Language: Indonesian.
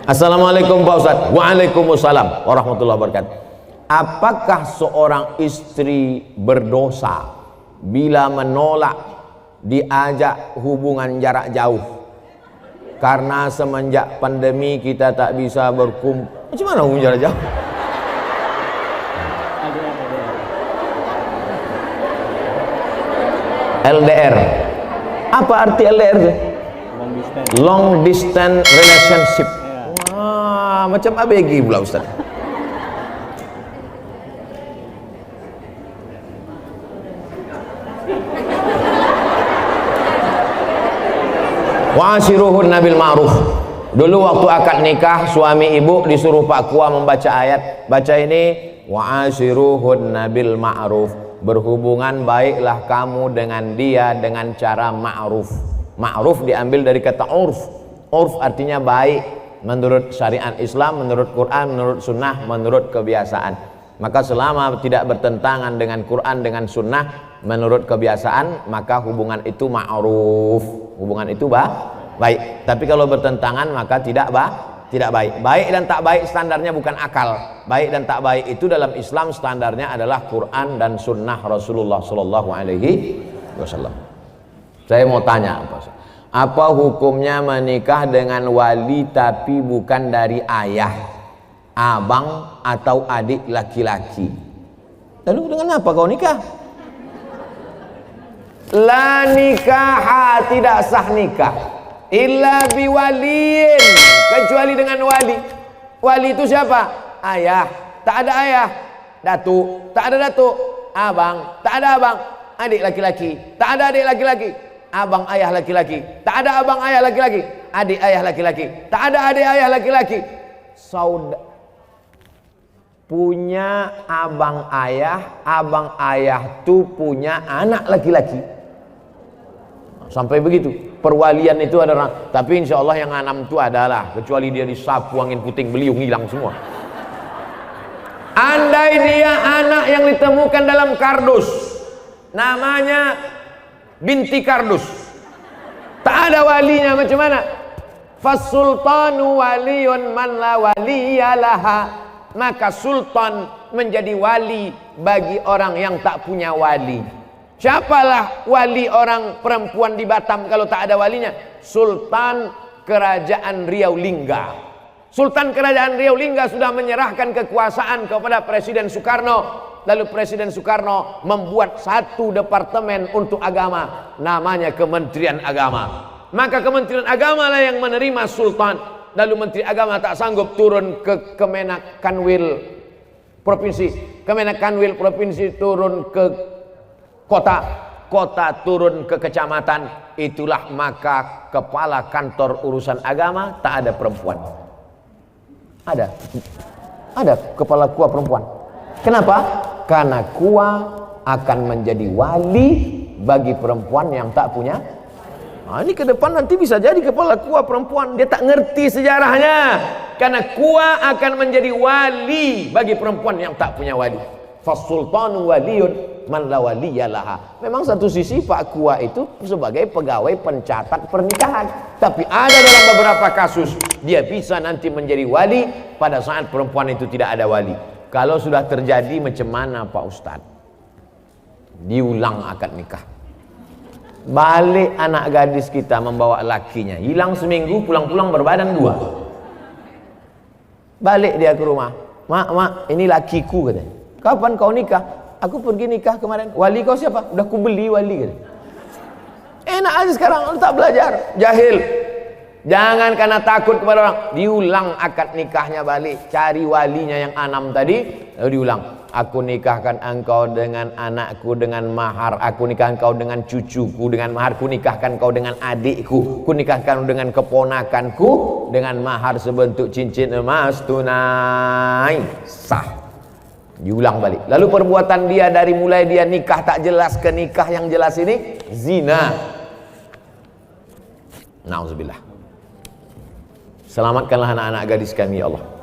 Assalamualaikum Pak Ustadz. Waalaikumsalam warahmatullahi wabarakatuh. Apakah seorang istri berdosa bila menolak diajak hubungan jarak jauh? Karena semenjak pandemi kita tak bisa berkumpul. Macam mana hubungan jarak jauh? LDR. Apa arti LDR itu? Long distance relationship. Wah, macam ABG pula Ustaz. Wa'ashiruhunna bil ma'ruf. Dulu waktu akad nikah, suami ibu disuruh Pak Kua membaca ayat. Baca ini, wa'ashiruhunna bil ma'ruf. Berhubungan baiklah kamu dengan dia dengan cara ma'ruf. Ma'ruf diambil dari kata urf. Urf artinya baik menurut syariat Islam, menurut Quran, menurut sunnah, menurut kebiasaan. Maka selama tidak bertentangan dengan Quran, dengan sunnah, menurut kebiasaan, maka hubungan itu ma'ruf. Hubungan itu baik. Tapi kalau bertentangan maka tidak baik. Baik dan tak baik standarnya bukan akal. Baik dan tak baik itu dalam Islam standarnya adalah Quran dan sunnah Rasulullah Sallallahu Alaihi Wasallam. Saya mau tanya apa hukumnya menikah dengan wali tapi bukan dari ayah, abang atau adik laki-laki? Lalu dengan apa kau nikah? La nikaha, tidak sah nikah illa biwaliin, kecuali dengan wali. Wali itu siapa? Ayah, tak ada ayah. Datuk, tak ada datuk. Abang, tak ada abang. Adik laki-laki, tak ada adik laki-laki. Abang ayah laki-laki, tak ada abang ayah laki-laki. Adik ayah laki-laki, tak ada adik ayah laki-laki. Punya abang ayah tuh punya anak laki-laki. Sampai begitu perwalian itu ada orang, tapi insya Allah yang enam itu adalah, kecuali dia disapu angin puting beliung hilang semua. Andai dia anak yang ditemukan dalam kardus, namanya binti kardus, tak ada walinya, macam mana? Fasultanu waliyun man la waliyalaha, maka sultan menjadi wali bagi orang yang tak punya wali. Siapalah wali orang perempuan di Batam kalau tak ada walinya? Sultan Kerajaan Riau Lingga. Sultan Kerajaan Riau Lingga sudah menyerahkan kekuasaan kepada Presiden Soekarno. Lalu Presiden Soekarno membuat satu departemen untuk agama, namanya Kementerian Agama. Maka Kementerian Agama lah yang menerima sultan. Lalu Menteri Agama tak sanggup turun ke Kemenak Kanwil Provinsi. Kemenak Kanwil Provinsi turun ke kota turun ke kecamatan. Itulah maka kepala kantor urusan agama tak ada perempuan. Ada kepala KUA perempuan. Kenapa? Karena KUA akan menjadi wali bagi perempuan yang tak punya. Nah, ini ke depan nanti bisa jadi kepala KUA perempuan. Dia tak ngerti sejarahnya. Karena KUA akan menjadi wali bagi perempuan yang tak punya wali. Fasultanu waliyun man la waliyalaha. Memang satu sisi Pak KUA itu sebagai pegawai pencatat pernikahan, tapi ada dalam beberapa kasus dia bisa nanti menjadi wali pada saat perempuan itu tidak ada wali. Kalau sudah terjadi macam mana Pak Ustadz? Diulang akad nikah. Balik anak gadis kita membawa lakinya, hilang seminggu, pulang-pulang berbadan dua. Balik dia ke rumah, mak ini lakiku katanya. Kapan kau nikah? Aku pergi nikah kemarin. Wali kau siapa? Udah ku beli wali katanya. Enak aja sekarang, lu tak belajar, jahil. Jangan karena takut kepada orang, diulang akad nikahnya balik, cari walinya yang enam tadi, lalu diulang. Aku nikahkan engkau dengan anakku dengan mahar, aku nikahkan kau dengan cucuku dengan mahar, ku nikahkan kau dengan adikku, ku nikahkan dengan keponakanku dengan mahar sebentuk cincin emas tunai. Sah. Diulang balik. Lalu perbuatan dia dari mulai dia nikah tak jelas ke nikah yang jelas ini zina. Nauzubillah. Selamatkanlah anak-anak gadis kami ya Allah.